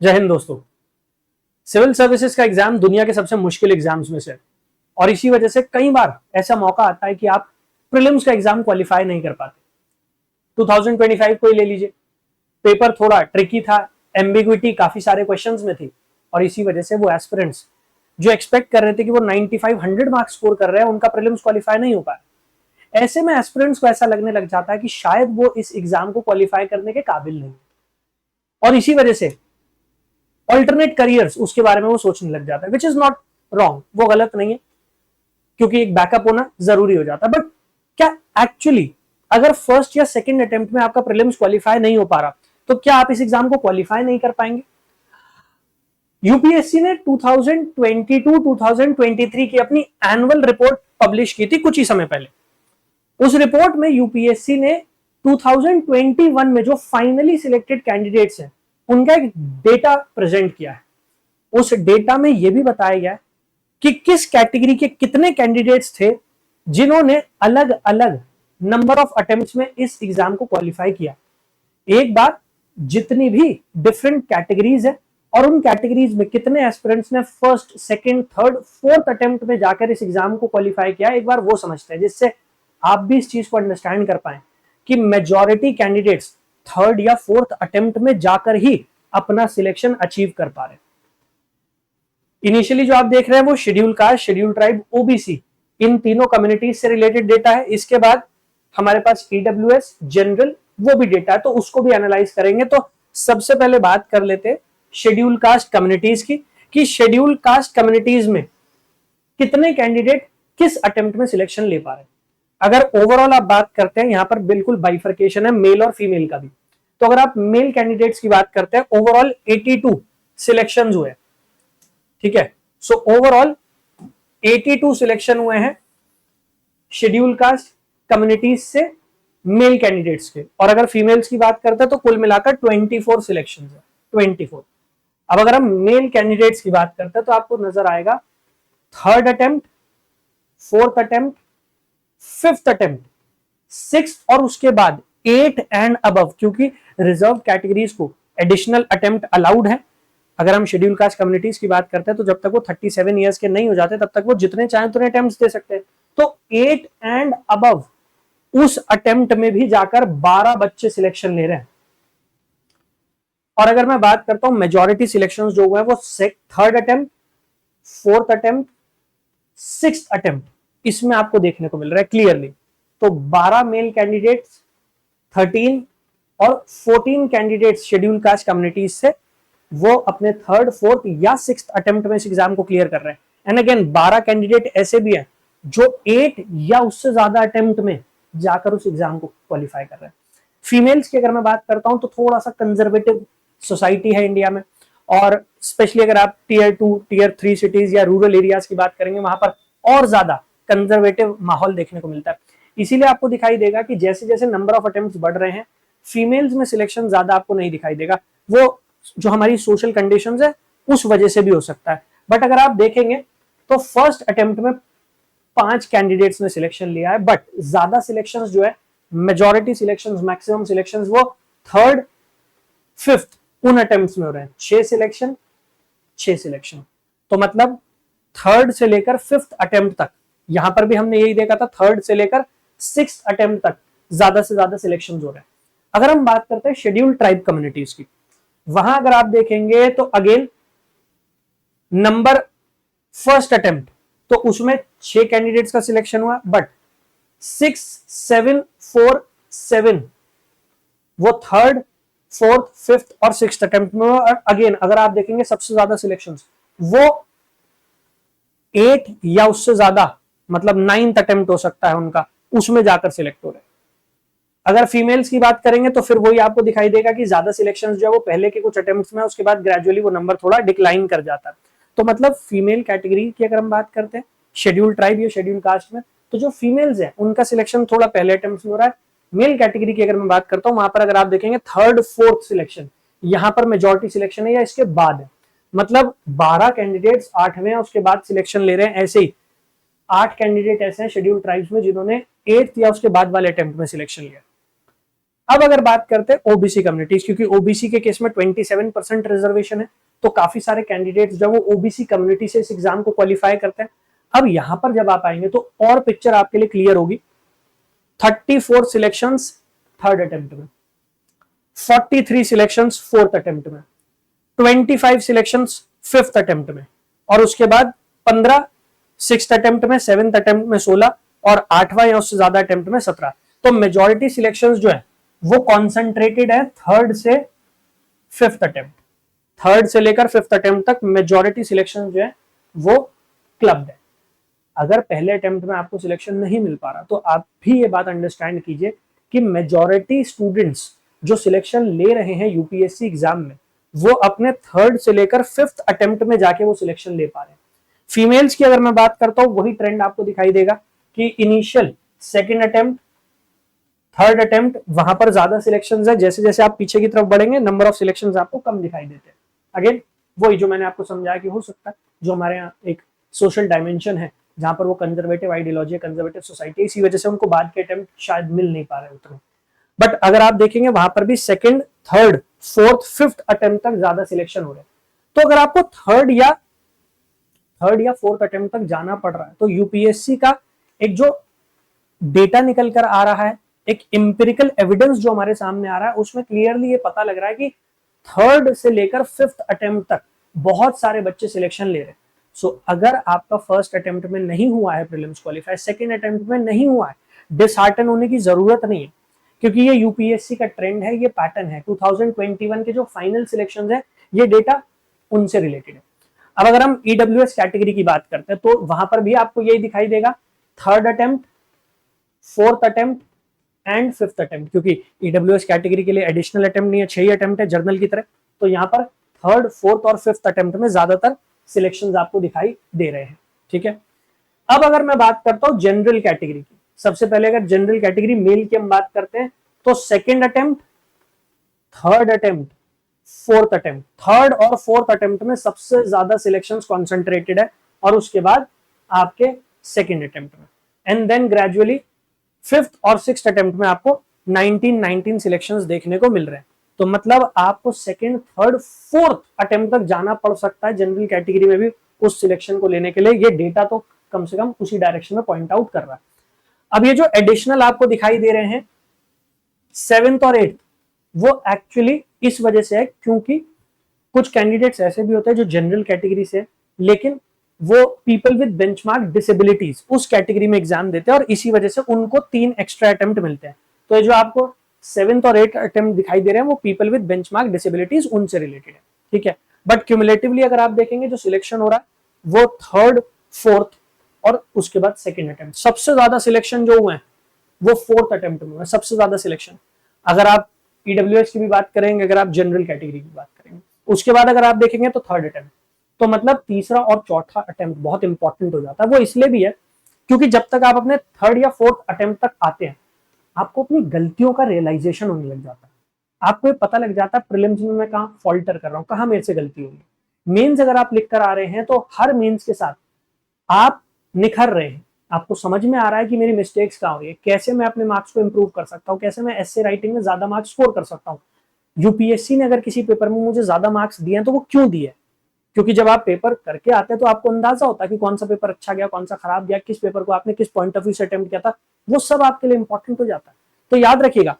जय हिंद दोस्तों। Civil services का एग्जाम दुनिया के सबसे मुश्किल एग्जाम्स में से है और इसी वजह से कई बार ऐसा मौका आता है कि आप प्रीलिम्स का एग्जाम क्वालिफाई नहीं कर पाते। 2025 को ही ले लीजिए, पेपर थोड़ा ट्रिकी था, एम्बिग्विटी काफी सारे क्वेश्चंस में थी और इसी वजह से वो एस्पिरेंट्स जो एक्सपेक्ट कर रहे थे कि वो 95-100 मार्क्स स्कोर कर रहे हैं, उनका प्रीलिम्स क्वालिफाई नहीं हो पाया। ऐसे में एस्पिरेंट्स को ऐसा लगने लग जाता है कि शायद वो इस एग्जाम को क्वालिफाई करने के काबिल नहीं और इसी वजह से ऑल्टरनेट करियर्स उसके बारे में वो सोचने लग जाता है, विच इज नॉट रॉन्ग, वो गलत नहीं है क्योंकि एक बैकअप होना जरूरी हो जाता है। बट क्या एक्चुअली अगर फर्स्ट या सेकंड अटेम्प्ट में आपका प्रीलिम्स क्वालिफाई नहीं हो पा रहा तो क्या आप इस एग्जाम को क्वालिफाई नहीं कर पाएंगे? यूपीएससी ने 2022-2023 की अपनी एनुअल रिपोर्ट पब्लिश की थी कुछ ही समय पहले। उस रिपोर्ट में यूपीएससी ने 2021 में जो फाइनली सिलेक्टेड कैंडिडेट्स हैं उनका एक डेटा प्रेजेंट किया है। उस डेटा में यह भी बताया गया है कि किस कैटेगरी के कितने कैंडिडेट्स थे जिन्होंने अलग अलग नंबर ऑफ अटेम्प्ट्स में इस एग्जाम को क्वालिफाई किया। एक बार जितनी भी डिफरेंट कैटेगरीज है और उन कैटेगरीज में कितने एस्पिरेंट्स ने first, second, third, fourth attempt में जाकर इस एग्जाम को क्वालिफाई किया, एक बार वो समझते हैं जिससे आप भी इस चीज को अंडरस्टैंड कर पाए कि मेजॉरिटी कैंडिडेट्स थर्ड या फोर्थ अटेम्प्ट में जाकर ही अपना सिलेक्शन अचीव कर पा रहे। इनिशियली जो आप देख रहे हैं वो schedule caste, schedule tribe, OBC, इन तीनों कम्युनिटीज से रिलेटेड डेटा है। इसके बाद हमारे पास ईडब्ल्यूएस, जनरल, वो भी डेटा है तो उसको भी एनालाइज करेंगे। तो सबसे पहले बात कर लेते हैं शेड्यूल कास्ट कम्युनिटीज की कि शेड्यूल कास्ट कम्युनिटीज में कितने कैंडिडेट किस अटेम्प्ट में सिलेक्शन ले पा रहे हैं। अगर ओवरऑल आप बात करते हैं, यहां पर बिल्कुल बाइफर्केशन है मेल और फीमेल का भी। तो अगर आप मेल कैंडिडेट्स की बात करते हैं, ओवरऑल 82 सिलेक्शंस हुए, ठीक है। सो ओवरऑल 82 सिलेक्शन हुए हैं शेड्यूल कास्ट कम्युनिटीज से मेल कैंडिडेट्स के, और अगर फीमेल्स की बात करते हैं तो कुल मिलाकर 24 सिलेक्शन है, 24। अब अगर हम मेल कैंडिडेट्स की बात करते हैं तो आपको नजर आएगा third attempt, fourth attempt, fifth attempt, six और उसके बाद 8 एंड अबव, क्योंकि रिजर्व कैटेगरीज को एडिशनल अटेम्प्ट अलाउड है। अगर हम शेड्यूल कास्ट कम्युनिटीज की बात करते हैं तो जब तक वो 37 ईयर्स के नहीं हो जाते तब तक वो जितने चाहें उतने अटेम्प्ट्स दे सकते हैं। तो 8 एंड अबव उस अटेम्प्ट में भी जाकर 12 बच्चे सिलेक्शन ले रहे हैं। और अगर मैं बात करता हूं मेजॉरिटी सिलेक्शंस जो हुए हैं वो third attempt, fourth attempt, sixth attempt, इसमें आपको देखने को मिल रहा है क्लियरली। तो 12 मेल कैंडिडेट्स, 13 और 14 कैंडिडेट्स शेड्यूल कास्ट कम्युनिटीज से वो अपने थर्ड, फोर्थ या सिक्स्थ अटेम्प्ट में इस एग्जाम को क्लियर कर रहे हैं। एंड अगेन 12 कैंडिडेट ऐसे भी हैं जो 8 या उससे ज्यादा अटेम्प्ट में जाकर उस एग्जाम को क्वालिफाई कर रहे हैं। फीमेल्स की अगर मैं बात करता हूं तो थोड़ा सा कंजर्वेटिव सोसाइटी है इंडिया में, और स्पेशली अगर आप टीयर 2, टीयर 3 सिटीज या रूरल एरियाज की बात करेंगे वहां पर और ज्यादा कंजर्वेटिव माहौल देखने को मिलता है। इसीलिए आपको दिखाई देगा कि जैसे जैसे नंबर ऑफ अटेम्प्ट्स बढ़ रहे हैं फीमेल्स में सिलेक्शन ज्यादा आपको नहीं दिखाई देगा। वो जो हमारी सोशल कंडीशंस है उस वजह से भी हो सकता है। बट अगर आप देखेंगे तो फर्स्ट अटेम्प्ट में 5 कैंडिडेट्स ने सिलेक्शन लिया है, बट ज्यादा सिलेक्शंस जो है, मेजॉरिटी सिलेक्शंस, मैक्सिमम सिलेक्शंस वो थर्ड, फिफ्थ उन अटेम्प्ट्स में हो रहे हैं। 6 सिलेक्शन, तो मतलब थर्ड से लेकर फिफ्थ अटेम्प्ट तक, यहां पर भी हमने यही देखा था, थर्ड से लेकर सिक्स्थ अटेम्प्ट तक ज्यादा से ज्यादा सिलेक्शन हो रहे हैं। अगर हम बात करते हैं शेड्यूल ट्राइब कम्युनिटीज की, वहां अगर आप देखेंगे तो अगेन नंबर फर्स्ट अटेम्प्ट तो उसमें 6 कैंडिडेट्स का सिलेक्शन हुआ, बट 6, 7, 4, 7 वो थर्ड, फोर्थ, फिफ्थ और सिक्स्थ अटेम्प्ट में। अगेन अगर आप देखेंगे सबसे ज्यादा सिलेक्शंस वो 8 या उससे ज्यादा, मतलब 9th अटेम्प्ट हो सकता है उनका, उसमें जाकर सिलेक्ट हो रहे हैं। अगर फीमेल्स की बात करेंगे तो फिर वही आपको दिखाई देगा कि ज्यादा सिलेक्शंस जो है वो पहले के कुछ अटेम्प्ट्स में, उसके बाद ग्रेजुअली वो नंबर थोड़ा डिक्लाइन कर जाता है। तो मतलब फीमेल कैटेगरी की अगर हम बात करते हैं शेड्यूल ट्राइब या शेड्यूल कास्ट में, तो जो फीमेल्स है उनका सिलेक्शन थोड़ा पहले अटेम्प्ट में हो रहा है। मेल कैटेगरी की अगर मैं बात करता हूं वहां पर अगर आप देखेंगे थर्ड, फोर्थ सिलेक्शन, यहां पर मेजॉरिटी सिलेक्शन है या इसके बाद है। मतलब 12 कैंडिडेट्स 8वें उसके बाद सिलेक्शन ले रहे हैं। ऐसे ही 8 कैंडिडेट ऐसे हैं शेड्यूल ट्राइब्स में जिन्होंने 8th या उसके बाद वाले अटेम्प्ट में सिलेक्शन लिया। अब अगर बात करते हैं ओबीसी कम्युनिटीज, क्योंकि ओबीसी के केस में 27% रिजर्वेशन है, तो काफी सारे कैंडिडेट्स जो वो ओबीसी कम्युनिटी से इस एग्जाम को क्वालिफाई करते हैं। अब यहां पर जब आप आएंगे तो और पिक्चर आपके लिए क्लियर होगी। 34 सिलेक्शंस थर्ड अटेम्प्ट में, 43 सिलेक्शंस फोर्थ अटेम्प्ट में, 25 सिलेक्शंस फिफ्थ अटेम्प्ट में, और उसके बाद 15 सिक्स्थ अटेम्प्ट में, सेवेंथ अटेम्प्ट में 16 और आठवां या उससे ज्यादा अटेम्प्ट में 17। तो मेजॉरिटी सिलेक्शंस जो है वो कॉन्सेंट्रेटेड है थर्ड से फिफ्थ अटेम्प्ट, थर्ड से लेकर फिफ्थ अटेम्प्ट तक मेजॉरिटी सिलेक्शन जो है वो क्लब्ड है। अगर पहले अटेम्प्ट में आपको सिलेक्शन नहीं मिल पा रहा तो आप भी ये बात अंडरस्टैंड कीजिए कि मेजॉरिटी स्टूडेंट्स जो सिलेक्शन ले रहे हैं यूपीएससी एग्जाम में वो अपने थर्ड से लेकर फिफ्थ अटेम्प्ट में जाके वो सिलेक्शन ले पा रहे हैं। फीमेल्स की अगर मैं बात करता हूं वही ट्रेंड आपको दिखाई देगा कि initial second attempt third attempt वहां पर ज्यादा सिलेक्शंस है, जैसे जैसे आप पीछे की तरफ बढ़ेंगे नंबर ऑफ सिलेक्शंस आपको कम दिखाई देते हैं। अगेन वही जो मैंने आपको समझाया कि हो सकता है जो हमारे यहाँ एक सोशल डायमेंशन है जहां पर वो कंजर्वेटिव आइडियोलॉजी, कंजर्वेटिव सोसाइटी, इसी वजह से उनको बाद के अटेम्प्ट शायद मिल नहीं पा रहे उतने। बट अगर आप देखेंगे वहां पर भी second, third, fourth, fifth attempt तक ज्यादा सिलेक्शन हो रहे हैं। तो अगर आपको थर्ड या फोर्थ अटेम्प्ट तक जाना पड़ रहा है तो यूपीएससी का एक जो डेटा निकल कर आ रहा है, एक एम्पिरिकल एविडेंस जो हमारे सामने आ रहा है, उसमें क्लियरली ये पता लग रहा है कि थर्ड से लेकर फिफ्थ अटेम्प्ट तक बहुत सारे बच्चे सिलेक्शन ले रहे हैं। सो अगर आपका फर्स्ट अटेम्प्ट में नहीं हुआ है प्रीलिम्स क्वालिफाई, सेकंड अटेम्प्ट में नहीं हुआ है, डिसहार्टन होने की जरूरत नहीं है, क्योंकि ये यूपीएससी का ट्रेंड है, ये पैटर्न है। 2021 के जो फाइनल सिलेक्शन है ये डेटा उनसे रिलेटेड है। अब अगर हम ईडब्ल्यूएस कैटेगरी की बात करते हैं तो वहां पर भी आपको यही दिखाई देगा, third attempt, fourth attempt and fifth attempt, क्योंकि ईडब्ल्यूएस कैटेगरी के लिए एडिशनल अटेम्प्ट नहीं है, 6 ही अटेम्प्ट है जर्नल की तरह। तो यहाँ पर थर्ड, फोर्थ और फिफ्थ अटेम्प्ट में ज्यादातर सिलेक्शंस आपको दिखाई दे रहे हैं। ठीक है, अब अगर मैं बात करता हूं जनरल कैटेगरी की, सबसे पहले अगर जनरल कैटेगरी मेल की हम बात करते हैं तो second attempt, third attempt, fourth attempt, third और फोर्थ अटेम्प्ट में सबसे ज्यादा सिलेक्शंस कॉन्सेंट्रेटेड है, और उसके बाद आपके सेकेंड अटेम्प्ट में, एंड देन ग्रेजुअली फिफ्थ और सिक्स्थ अटेम्प्ट में आपको 19 सिलेक्शंस देखने को मिल रहे हैं। तो मतलब आपको सेकंड, थर्ड, फोर्थ अटेम्प्ट तक जाना पड़ सकता है जनरल कैटेगरी में भी उस सिलेक्शन को लेने के लिए। ये डेटा तो कम से कम उसी डायरेक्शन में पॉइंट आउट कर रहा है। अब ये जो एडिशनल आपको दिखाई दे रहे हैं सेवेंथ और एट्थ, वो एक्चुअली इस वजह से है क्योंकि कुछ कैंडिडेट्स ऐसे भी होते हैं जो जनरल कैटेगरी से, लेकिन वो पीपल विद बेंचमार्क डिसेबिलिटीज उस कैटेगरी में एग्जाम देते हैं और इसी वजह से उनको 3 एक्स्ट्रा अटेम्प्ट मिलते हैं। तो ये जो आपको सेवेंथ और एट्थ अटेम्प्ट दिखाई दे रहे हैं वो पीपल विद बेंचमार्क डिसेबिलिटीज उनसे रिलेटेड है। ठीक है, बट क्यूमुलेटिवली अगर आप देखेंगे जो सिलेक्शन हो रहा है वो थर्ड, फोर्थ और उसके बाद सेकेंड अटेम्प्ट, सबसे ज्यादा सिलेक्शन जो हुए हैं वो फोर्थ अटेम्प्ट में हुआ, सबसे ज्यादा सिलेक्शन। अगर आप ईडब्ल्यूएस की भी बात करेंगे, अगर आप जनरल कैटेगरी की बात करेंगे, उसके बाद अगर आप देखेंगे तो थर्ड अटेम्प्ट, तो मतलब तीसरा और चौथा अटेम्प्ट बहुत इंपॉर्टेंट हो जाता है। वो इसलिए भी है क्योंकि जब तक आप अपने थर्ड या फोर्थ अटेम्प्ट तक आते हैं आपको अपनी गलतियों का रियलाइजेशन होने लग जाता है, आपको ये पता लग जाता है प्रीलिम्स में मैं कहाँ फॉल्टर कर रहा हूँ, कहाँ मेरे से गलती होगी। मेंस अगर आप लिख कर आ रहे हैं तो हर मेंस के साथ आप निखर रहे हैं, आपको समझ में आ रहा है कि मेरी मिस्टेक्स कहाँ हो रही है, कैसे मैं अपने मार्क्स को इंप्रूव कर सकता हूँ, कैसे मैं एस्से राइटिंग में ज्यादा मार्क्स स्कोर कर सकता हूँ। यूपीएससी ने अगर किसी पेपर में मुझे ज्यादा मार्क्स दिए हैं तो वो क्यों दिए, क्योंकि जब आप पेपर करके आते हैं तो आपको अंदाजा होता है कि कौन सा पेपर अच्छा गया, कौन सा खराब गया, किस पेपर को आपने किस पॉइंट ऑफ व्यू से अटेम्प्ट किया था, वो सब आपके लिए इंपॉर्टेंट हो जाता है। तो याद रखिएगा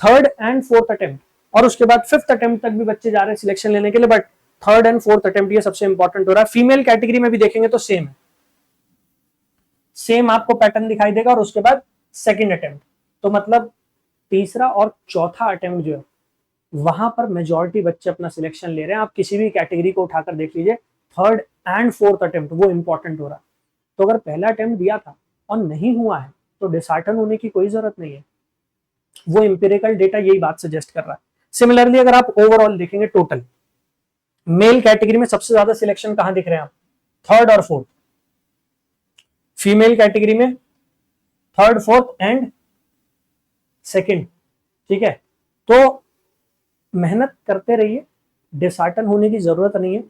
थर्ड एंड फोर्थ अटेम्प्ट और उसके बाद फिफ्थ अटेम्प्ट तक भी बच्चे जा रहे हैं सिलेक्शन लेने के लिए, but third and fourth attempt ये सबसे इंपॉर्टेंट हो रहा है। फीमेल कैटेगरी में भी देखेंगे तो सेम है, सेम आपको पैटर्न दिखाई देगा और उसके बाद सेकंड अटेम्प्ट, तो मतलब तीसरा और चौथा अटेम्प्ट जो है वहां पर मेजॉरिटी बच्चे अपना सिलेक्शन ले रहे हैं। आप किसी भी कैटेगरी को उठाकर देख लीजिए, थर्ड एंड फोर्थ अटेम्प्ट वो इंपॉर्टेंट हो रहा है। तो अगर पहला अटेम्प्ट दिया था और नहीं हुआ है तो डिसहार्टन होने की कोई जरूरत नहीं है, वो इंपिरिकल डेटा यही बात सजेस्ट कर रहा है। सिमिलरली अगर आप ओवरऑल देखेंगे टोटल मेल कैटेगरी में सबसे ज्यादा सिलेक्शन कहां दिख रहे हैं आप, थर्ड और फोर्थ। फीमेल कैटेगरी में थर्ड, फोर्थ एंड सेकंड। ठीक है, तो मेहनत करते रहिए, डिसहार्टन होने की जरूरत नहीं है।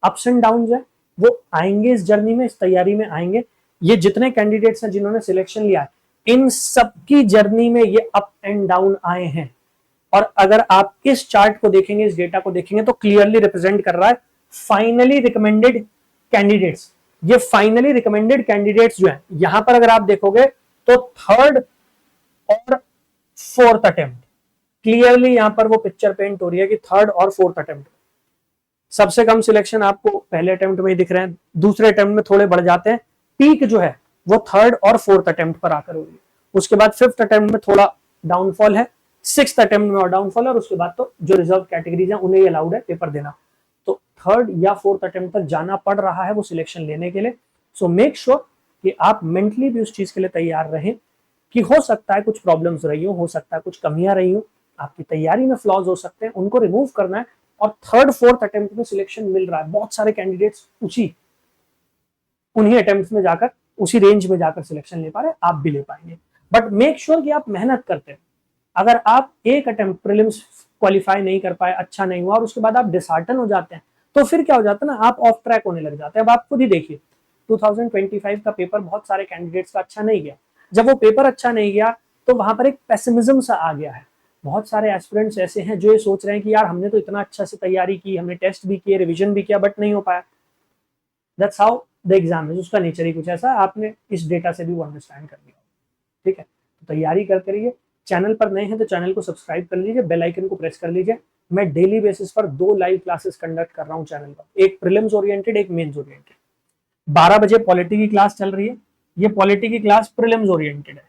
अप्स एंड डाउन है वो आएंगे इस जर्नी में, इस तैयारी में आएंगे। ये जितने कैंडिडेट्स हैं जिन्होंने सिलेक्शन लिया है इन सबकी जर्नी में ये अप एंड डाउन आए हैं, और अगर आप इस चार्ट को देखेंगे, इस डेटा को देखेंगे तो क्लियरली रिप्रेजेंट कर रहा है फाइनली रिकमेंडेड कैंडिडेट्स। ये फाइनली रिकमेंडेड कैंडिडेट्स जो है यहां पर अगर आप देखोगे तो थर्ड और फोर्थ अटेम्प्ट क्लियरली यहां पर वो पिक्चर पेंट हो रही है कि थर्ड और फोर्थ अटेम्प्ट सबसे कम सिलेक्शन आपको पहले अटेम्प्ट में ही दिख रहे हैं, दूसरे अटेम्प्ट में थोड़े बढ़ जाते हैं, पीक जो है वो थर्ड और फोर्थ अटेम्प्ट पर आकर हो रही है। उसके बाद फिफ्थ अटेम्प्ट में थोड़ा डाउनफॉल है, सिक्स्थ अटेम्प्ट में और डाउनफॉल है, और उसके बाद तो जो रिजर्व कैटेगरीज है उन्हें अलाउड है पेपर देना। तो थर्ड या फोर्थ अटेम्प्ट तक जाना पड़ रहा है वो सिलेक्शन लेने के लिए। सो मेक श्योर कि आप मेंटली भी उस चीज के लिए तैयार रहें कि हो सकता है कुछ प्रॉब्लम्स रही हो सकता है कुछ कमियां रही हो, आपकी तैयारी में फ्लॉज हो सकते हैं, उनको रिमूव करना है। और थर्ड फोर्थ अटेम्प्ट में सिलेक्शन मिल रहा है, बहुत सारे कैंडिडेट्स उन्हीं अटेम्प्ट्स में जाकर उसी रेंज में जाकर सिलेक्शन ले पा रहे हैं, आप भी ले पाएंगे। बट मेक श्योर कि आप मेहनत करते हैं। अगर आप एक अटेम्प्ट प्रीलिम्स क्वालिफाई नहीं कर पाए, अच्छा नहीं हुआ, और उसके बाद आप डिसहार्टन हो जाते हैं, तो फिर क्या हो जाता है ना, आप ऑफ ट्रैक होने लग जाते हैं। अब आप खुद ही देखिए 2025 का पेपर बहुत सारे कैंडिडेट्स का अच्छा नहीं गया। जब वो पेपर अच्छा नहीं गया तो वहां पर एक पेसिमिज्म सा आ गया है। बहुत सारे एस्पिरेंट्स ऐसे हैं जो ये सोच रहे हैं कि यार हमने तो इतना अच्छा से तैयारी की, हमने टेस्ट भी किए, रिवीजन भी किया, बट नहीं हो पाया। That's how the exam is, उसका नेचर ही कुछ ऐसा। आपने इस डेटा से भी वो अंडरस्टैंड कर लिया, ठीक है। तो तैयारी करते रहिए। चैनल पर नए हैं तो चैनल को सब्सक्राइब कर लीजिए, बेल आइकन को प्रेस कर लीजिए। मैं डेली बेसिस पर 2 लाइव क्लासेस कंडक्ट कर रहा हूँ चैनल पर, एक प्रीलिम्स ओरिएंटेड, एक मेंस ओरिएंटेड। 12 बजे पॉलिटी की क्लास चल रही है, ये पॉलिटी की क्लास प्रीलिम्स ओरिएंटेड है।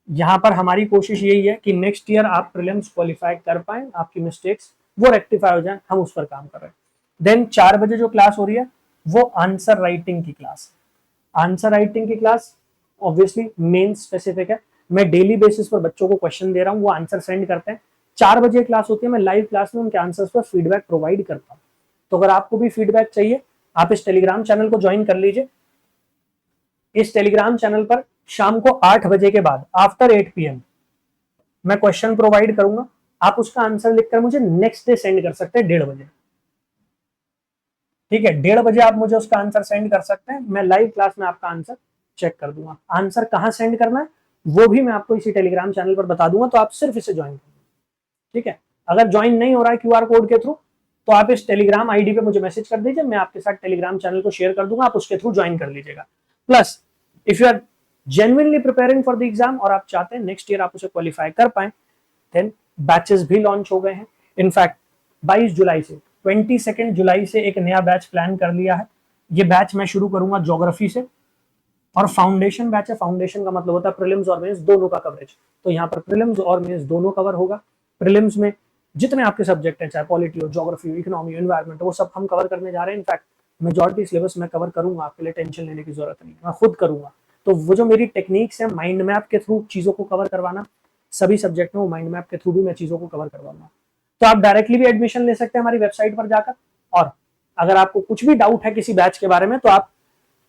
यहाँ पर हमारी कोशिश यही है कि नेक्स्ट ईयर आप प्रीलिम्स क्वालिफाई कर पाए, आपकी मिस्टेक्स वो रेक्टिफाई हो जाए, हम उस पर काम कर रहे हैं। देन 4 बजे जो क्लास हो रही है वो आंसर राइटिंग की क्लास। आंसर राइटिंग की क्लास ऑब्वियसली मेन स्पेसिफिक है। मैं डेली बेसिस पर बच्चों को क्वेश्चन दे रहा हूँ, वो आंसर सेंड करते हैं। 4 बजे क्लास होती है, मैं लाइव क्लास में उनके आंसर्स पर फीडबैक प्रोवाइड करता हूँ। तो अगर आपको भी फीडबैक चाहिए, आप इस टेलीग्राम चैनल को ज्वाइन कर लीजिए। इस टेलीग्राम चैनल पर शाम को 8 बजे के बाद आफ्टर 8 PM मैं क्वेश्चन प्रोवाइड करूंगा। आप उसका आंसर लिखकर मुझे नेक्स्ट डे सेंड कर सकते हैं 1:30 बजे, ठीक है। 1:30 बजे आप मुझे उसका आंसर सेंड कर सकते हैं, मैं लाइव क्लास में आपका आंसर चेक कर दूंगा। आंसर कहां सेंड करना है वो भी मैं आपको इसी टेलीग्राम चैनल पर बता दूंगा, तो आप सिर्फ इसे ज्वाइन करें, ठीक है। अगर ज्वाइन नहीं हो रहा है QR कोड के थ्रू तो आप इस टेलीग्राम आईडी पे मुझे मैसेज कर दीजिए, मैं आपके साथ टेलीग्राम चैनल को शेयर कर दूंगा, आप उसके थ्रू ज्वाइन कर लीजिएगा। Plus if you are genuinely preparing for the exam और आप चाहते हैं नेक्स्ट ईयर आप उसे क्वालिफाई कर पाए, देन बैचेस भी लॉन्च हो गए हैं। इनफैक्ट 22 जुलाई से 22 जुलाई से एक नया बैच प्लान कर लिया है। ये बैच मैं शुरू करूंगा ज्योग्राफी से, और फाउंडेशन बैच है। फाउंडेशन का मतलब होता है प्रीलिम्स और मेंस दोनों का कवरेज। तो यहाँ पर प्रीलिम्स और मेंस दोनों कवर होगा। प्रीलिम्स में जितने आपके सब्जेक्ट हैं, चाहे पॉलिटी हो, ज्योग्राफी हो, इकोनॉमी हो, एनवायरमेंट, वो सब हम कवर करने जा रहे हैं। इनफैक्ट मेजॉरिटी सिलेबस मैं कवर करूंगा, आपके लिए टेंशन लेने की जरूरत नहीं, मैं खुद करूंगा। तो वो जो मेरी टेक्निक्स है माइंड मैप के थ्रू चीजों को कवर करवाना, सभी सब्जेक्ट में वो माइंड मैप के थ्रू भी मैं चीजों को कवर करवाऊंगा। तो आप डायरेक्टली भी एडमिशन ले सकते हैं हमारी वेबसाइट पर जाकर, और अगर आपको कुछ भी डाउट है किसी बैच के बारे में तो आप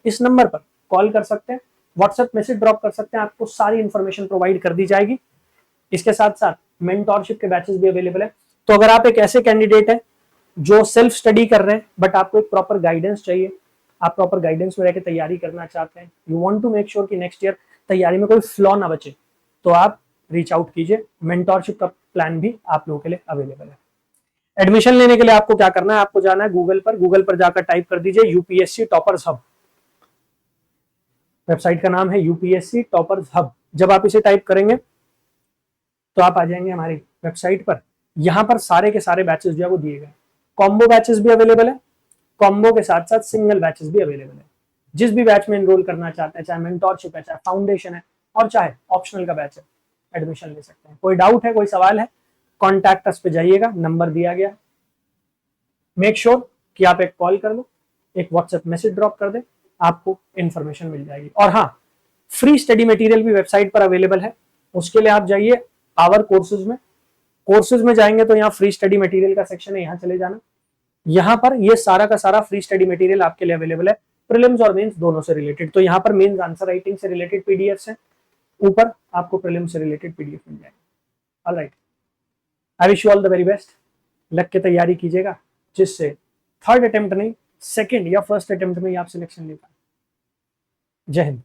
इस नंबर पर कॉल कर सकते हैं, व्हाट्सएप मैसेज ड्रॉप कर सकते हैं, आपको सारी इंफॉर्मेशन प्रोवाइड कर दी जाएगी। इसके साथ साथ मेंटोरशिप के बैचेस भी अवेलेबल है। तो अगर आप एक ऐसे कैंडिडेट हैं जो सेल्फ स्टडी कर रहे हैं बट आपको एक प्रॉपर गाइडेंस चाहिए, आप प्रॉपर गाइडेंस में रहकर तैयारी करना चाहते हैं, you want to make sure कि नेक्स्ट ईयर तैयारी में कोई फ्लॉ ना बचे, तो आप रीच आउट कीजिए। मेंटोरशिप का प्लान भी आप लोगों के लिए अवेलेबल है। एडमिशन लेने के लिए आपको क्या करना है, आपको जाना है गूगल पर जाकर टाइप कर दीजिए यूपीएससी टॉपर्स हब। वेबसाइट का नाम है यूपीएससी टॉपर्स हब। जब आप इसे टाइप करेंगे तो आप आ जाएंगे हमारी वेबसाइट पर। यहाँ पर सारे के सारे बैचेस जो है वो दिए गए। कॉम्बो बैचेस भी अवेलेबल है, कॉम्बो के साथ साथ सिंगल बैचेस भी अवेलेबल है। जिस भी बैच में एनरोल करना चाहते हैं, चाहे मेंटोरशिप है, चाहे फाउंडेशन है, और चाहे ऑप्शनल का बैच है, एडमिशन ले सकते हैं। कोई डाउट है, कोई सवाल है, कॉन्टैक्ट अस पे जाइएगा, नंबर दिया गया। मेक श्योर कि आप एक कॉल कर लो, एक व्हाट्सएप मैसेज ड्रॉप कर दे, आपको इन्फॉर्मेशन मिल जाएगी। और हाँ, फ्री स्टडी मटेरियल भी वेबसाइट पर अवेलेबल है। उसके लिए आप जाइए आवर कोर्सेज में जाएंगे तो यहाँ फ्री स्टडी मटेरियल का सेक्शन है, यहाँ चले जाना। यहाँ पर ये सारा का सारा फ्री स्टडी मटेरियल आपके लिए अवेलेबल है, प्रीलिम्स और मेंस दोनों से रिलेटेड। तो यहाँ पर मेंस आंसर राइटिंग से रिलेटेड पीडीएफ है, ऊपर आपको प्रीलिम्स से रिलेटेड पीडीएफ मिल जाएगी। Alright, I wish you all the very best. लग के तैयारी कीजिएगा, जिससे थर्ड अटेम्प्ट नहीं, सेकंड या फर्स्ट अटेम्प्ट में ही आप सिलेक्शन ले पाए। जय हिंद।